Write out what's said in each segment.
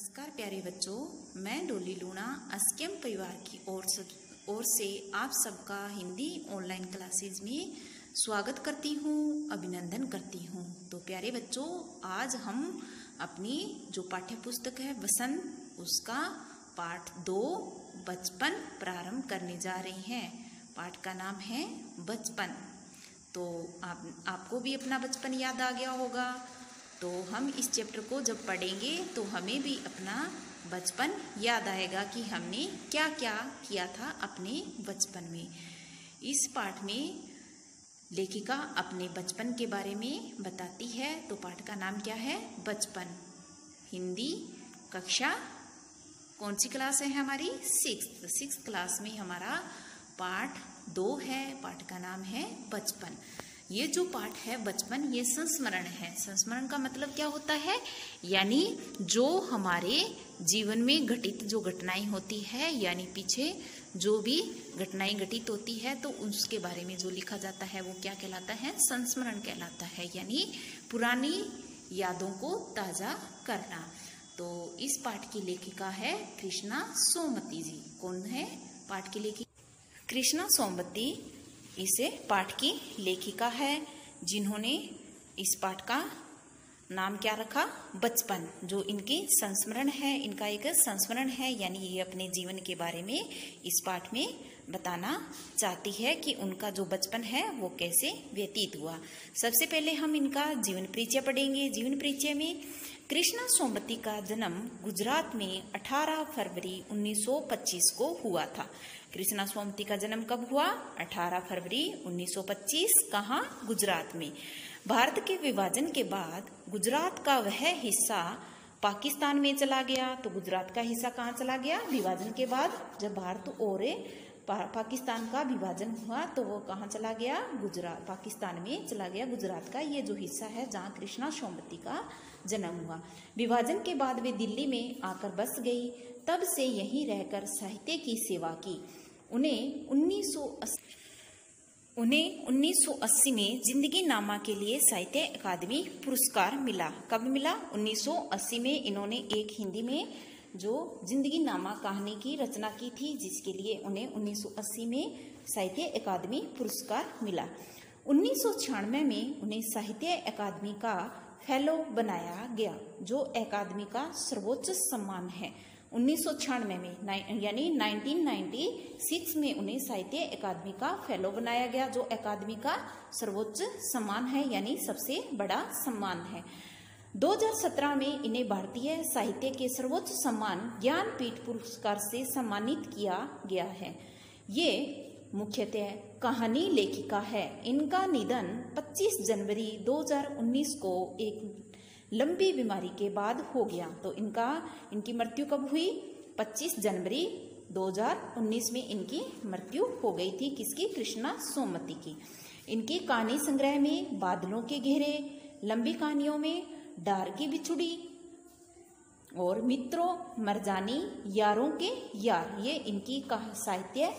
नमस्कार प्यारे बच्चों, मैं डोली लूणा अस्केम परिवार की ओर से आप सबका हिंदी ऑनलाइन क्लासेज में स्वागत करती हूँ, अभिनंदन करती हूँ। तो प्यारे बच्चों, आज हम अपनी जो पाठ्य पुस्तक है वसंत, उसका पाठ 2 बचपन प्रारंभ करने जा रहे हैं। पाठ का नाम है बचपन। तो आपको भी अपना बचपन याद आ गया होगा। तो हम इस चैप्टर को जब पढ़ेंगे तो हमें भी अपना बचपन याद आएगा कि हमने क्या क्या किया था अपने बचपन में। इस पाठ में लेखिका अपने बचपन के बारे में बताती है। तो पाठ का नाम क्या है? बचपन। हिंदी कक्षा कौन सी क्लास है हमारी? 6th क्लास में हमारा पाठ 2 है। पाठ का नाम है बचपन। ये जो पाठ है बचपन, ये संस्मरण है। संस्मरण का मतलब क्या होता है? यानी जो हमारे जीवन में घटित जो घटनाएं होती है, यानी पीछे जो भी घटनाएं घटित होती है तो उसके बारे में जो लिखा जाता है वो क्या कहलाता है? संस्मरण कहलाता है। यानी पुरानी यादों को ताजा करना। तो इस पाठ की लेखिका है कृष्णा सोमवती जी। कौन है पाठ की लेखिका? कृष्णा सोमवती इसे पाठ की लेखिका है, जिन्होंने इस पाठ का नाम क्या रखा? बचपन। जो इनकी संस्मरण है, इनका एक संस्मरण है, यानी ये अपने जीवन के बारे में इस पाठ में बताना चाहती है कि उनका जो बचपन है वो कैसे व्यतीत हुआ। सबसे पहले हम इनका जीवन परिचय पढ़ेंगे। जीवन परिचय में कृष्णा सोमवती का जन्म गुजरात में 18 फरवरी 1925 को हुआ था। कृष्णा सोमवती का जन्म कब हुआ? 18 फरवरी 1925। कहाँ? गुजरात में। भारत के विभाजन के बाद गुजरात का वह हिस्सा पाकिस्तान में चला गया। तो गुजरात का हिस्सा कहाँ चला गया? विभाजन के बाद जब भारत और पाकिस्तान का विभाजन हुआ तो वो कहाँ चला गया? गुजरात, पाकिस्तान में चला गया। गुजरात का ये जो हिस्सा है जहाँ कृष्णा सोमवती का जन्म हुआ। विभाजन के बाद वे दिल्ली में आकर बस गई। तब से यहीं रहकर साहित्य की सेवा की। उन्हें 1980 में जिंदगी नामा के लिए साहित्य अकादमी पुरस्कार मिला। कब मिला? 1980 में इन्होंने एक हिंदी में जो जिंदगी नामा कहानी की रचना की थी, जिसके लिए उन्हें 1980 में साहित्य अकादमी पुरस्कार मिला। 1996 में उन्हें साहित्य अकादमी का फेलो बनाया गया, जो अकादमी का सर्वोच्च सम्मान है। 1996 में यानी 1996 में उन्हें साहित्य अकादमी का फेलो बनाया गया, जो अकादमी का सर्वोच्च सम्मान है, यानी सबसे बड़ा सम्मान है। 2017 में इन्हें भारतीय साहित्य के सर्वोच्च सम्मान ज्ञानपीठ पुरस्कार से सम्मानित किया गया है। ये मुख्यतः कहानी लेखिका है। इनका निधन 25 जनवरी 2019 को एक लंबी बीमारी के बाद हो गया। तो इनकी मृत्यु कब हुई? 25 जनवरी 2019 में इनकी मृत्यु हो गई थी। किसकी? कृष्णा सोमवती की। इनकी कहानी संग्रह में बादलों के घेरे, लंबी कहानियों में डार की बिछुड़ी और मित्रों मरजानी, यारों के यार, ये इनकी साहित्य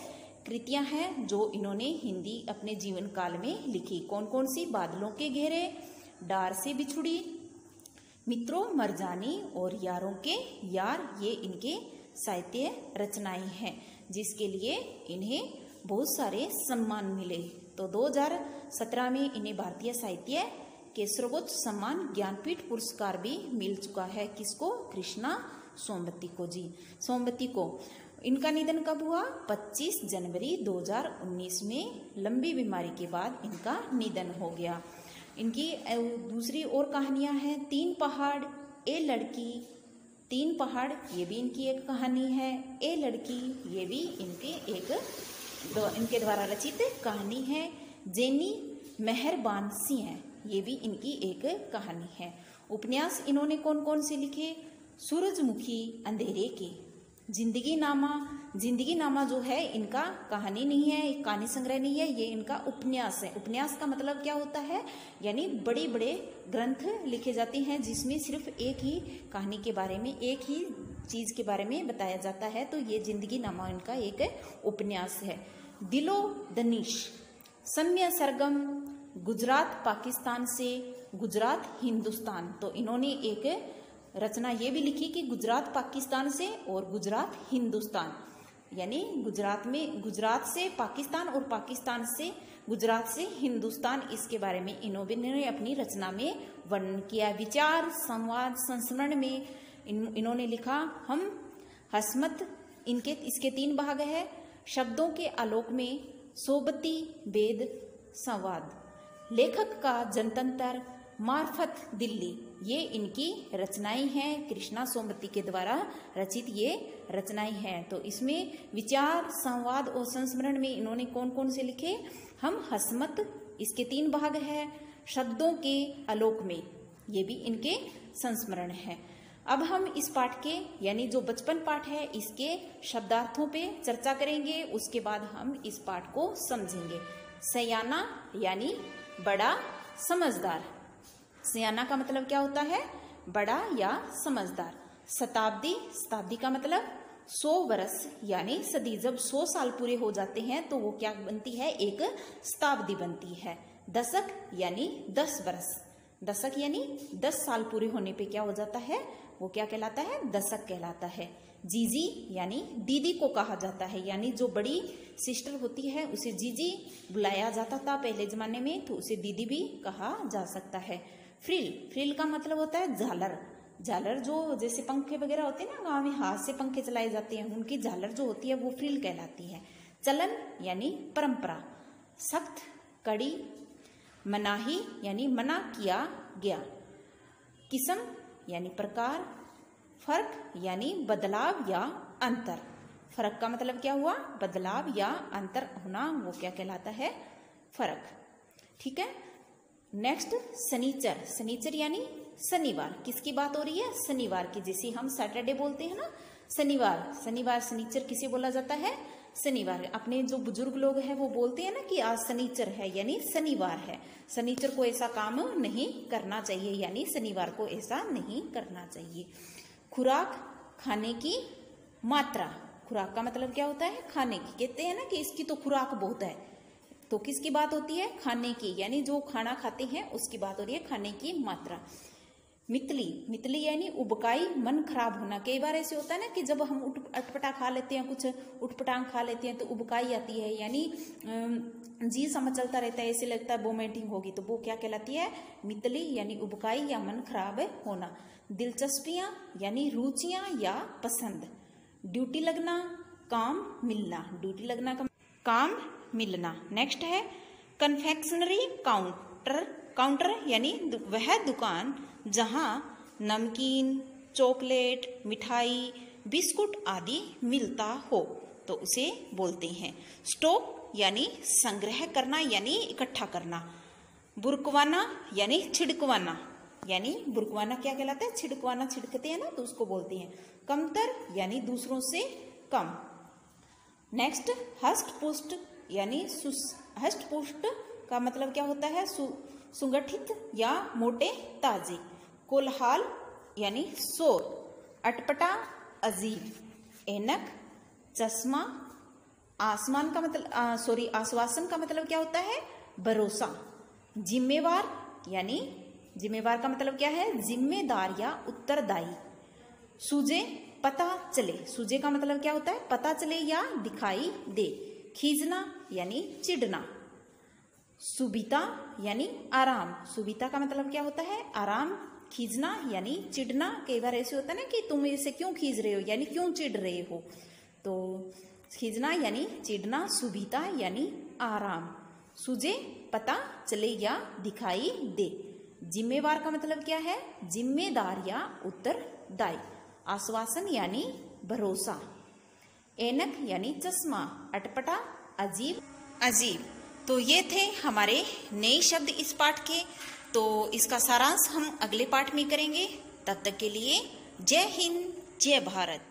कृतियां हैं जो इन्होंने हिंदी अपने जीवन काल में लिखी। कौन कौन सी? बादलों के घेरे, डार से बिछुड़ी, मित्रों मरजानी और यारों के यार, ये इनके साहित्य रचनाएं हैं, जिसके लिए इन्हें बहुत सारे सम्मान मिले। तो 2017 में इन्हें भारतीय साहित्य के सर्वोच्च सम्मान ज्ञानपीठ पुरस्कार भी मिल चुका है। किसको? कृष्णा सोमवती को जी। सोमवती को इनका निधन कब हुआ? 25 जनवरी 2019 में लंबी बीमारी के बाद इनका निधन हो गया। इनकी दूसरी और कहानियां हैं। 3 पहाड़, ए लड़की, 3 पहाड़, ये भी इनकी एक कहानी है। ए लड़की, ये भी इनके द्वारा रचित कहानी है। जेनी मेहरबान सिंह, ये भी इनकी एक कहानी है। उपन्यास इन्होंने कौन कौन से लिखे? सूरजमुखी, अंधेरे की, जिंदगी नामा जो है इनका कहानी नहीं है, कहानी संग्रह नहीं है, ये इनका उपन्यास है। उपन्यास का मतलब क्या होता है? यानी बड़े बड़े ग्रंथ लिखे जाते हैं जिसमें सिर्फ एक ही कहानी के बारे में, एक ही चीज के बारे में बताया जाता है। तो ये जिंदगी नामा इनका एक उपन्यास है। दिलो दनिश, सम्य सरगम, गुजरात पाकिस्तान से गुजरात हिंदुस्तान, तो इन्होंने एक रचना ये भी लिखी कि गुजरात पाकिस्तान से और गुजरात हिंदुस्तान, यानी गुजरात से पाकिस्तान और पाकिस्तान से गुजरात से हिंदुस्तान, इसके बारे में इन्होंने अपनी रचना में वर्णन किया। विचार संवाद संस्मरण में इन्होंने लिखा हम हसमत, इसके 3 भाग है। शब्दों के आलोक में, सोबती, वेद, संवाद, लेखक का जनतंत्र, मार्फत दिल्ली, ये इनकी रचनाएं हैं। कृष्णा सोमवती के द्वारा रचित ये रचनाएं हैं। तो इसमें विचार संवाद और संस्मरण में इन्होंने कौन कौन से लिखे? हम हसमत, इसके 3 भाग है। शब्दों के आलोक में, ये भी इनके संस्मरण है। अब हम इस पाठ के, यानी जो बचपन पाठ है, इसके शब्दार्थों पे चर्चा करेंगे। उसके बाद हम इस पाठ को समझेंगे। सयाना यानी बड़ा, समझदार। सयाना का मतलब क्या होता है? बड़ा या समझदार। शताब्दी, शताब्दी का मतलब 100 वर्ष यानी सदी। जब 100 साल पूरे हो जाते हैं तो वो क्या बनती है? एक शताब्दी बनती है। दशक यानी 10 वर्ष। दशक यानी 10 साल पूरे होने पे क्या हो जाता है? वो क्या कहलाता है? दशक कहलाता है। जीजी यानी दीदी को कहा जाता है, यानी जो बड़ी सिस्टर होती है उसे जीजी बुलाया जाता था पहले जमाने में, तो उसे दीदी भी कहा जा सकता है। फ्रिल, फ्रिल का मतलब होता है झालर। झालर जो जैसे पंखे वगैरह होते हैं ना, गाँव में हाथ से पंखे चलाए जाते हैं, उनकी झालर जो होती है वो फ्रिल कहलाती है। चलन यानी परंपरा। सख्त, कड़ी। मनाही यानी मना किया गया। किस्म यानी प्रकार। फर्क यानी बदलाव या अंतर। फर्क का मतलब क्या हुआ? बदलाव या अंतर होना, वो क्या कहलाता है? फर्क। ठीक है। नेक्स्ट शनिचर। शनिचर यानी शनिवार। किसकी बात हो रही है? शनिवार की। जैसे हम सैटरडे बोलते हैं ना, शनिवार, शनिवार, शनिचर किसे बोला जाता है? शनिवार। अपने जो बुजुर्ग लोग हैं वो बोलते हैं ना कि आज शनिचर है, यानी शनिवार है। शनिचर को ऐसा काम नहीं करना चाहिए, यानी शनिवार को ऐसा नहीं करना चाहिए। खुराक, खाने की मात्रा। खुराक का मतलब क्या होता है? खाने की। कहते हैं ना कि इसकी तो खुराक बहुत है, तो किसकी बात होती है? खाने की, यानी जो खाना खाते हैं उसकी बात हो रही है, खाने की मात्रा। मितली, मितली यानी उबकाई, मन खराब होना। कई बार ऐसे होता है ना कि जब हम अटपटा खा लेते हैं, कुछ उठपटांग खा लेते हैं तो उबकाई आती है, यानी जी समझ चलता रहता है, ऐसे लगता है वोमिटिंग होगी, तो वो क्या कहलाती है? मितली यानी उबकाई या मन खराब होना। दिलचस्पियां यानी रुचियां या पसंद। ड्यूटी लगना, काम मिलना। ड्यूटी लगना का काम मिलना। नेक्स्ट है कन्फेक्शनरी काउंटर। काउंटर यानी वह दुकान जहां नमकीन, चॉकलेट, मिठाई, बिस्कुट आदि मिलता हो, तो उसे बोलते हैं। स्टॉक यानी संग्रह करना यानी इकट्ठा करना। बुरकवाना यानी छिड़कवाना, यानी बुरकवाना क्या कहलाता है? छिड़कवाना, छिड़कते हैं ना, तो उसको बोलते हैं। कमतर यानी दूसरों से कम। नेक्स्ट हष्ट पुष्ट यानी हष्ट पुष्ट का मतलब क्या होता है? सुगठित या मोटे ताजे। कोलहाल यानी शोर। अटपटा, अजीब। ऐनक, चश्मा। आसमान का मतलब आश्वासन का मतलब क्या होता है? भरोसा। जिम्मेवार यानी, जिम्मेवार का मतलब क्या है? जिम्मेदार या उत्तरदायी। सूझे, पता चले। सूझे का मतलब क्या होता है? पता चले या दिखाई दे। खींचना यानी चिढ़ना। सुबीता यानी आराम। सुबीता का मतलब क्या होता है? आराम। खींचना यानी चिढ़ना। कई बार ऐसे होता है ना कि तुम इसे क्यों खींच रहे हो, यानी क्यों चिढ़ रहे हो, तो खींचना यानी चिढ़ना। सुबीता यानी आराम। सूझे, पता चले या दिखाई दे। जिम्मेवार का मतलब क्या है? जिम्मेदार या उत्तरदायी। आश्वासन यानी भरोसा। ऐनक यानी चश्मा। अटपटा, अजीब, अजीब। तो ये थे हमारे नए शब्द इस पाठ के। तो इसका सारांश हम अगले पाठ में करेंगे। तब तक के लिए जय हिंद, जय भारत।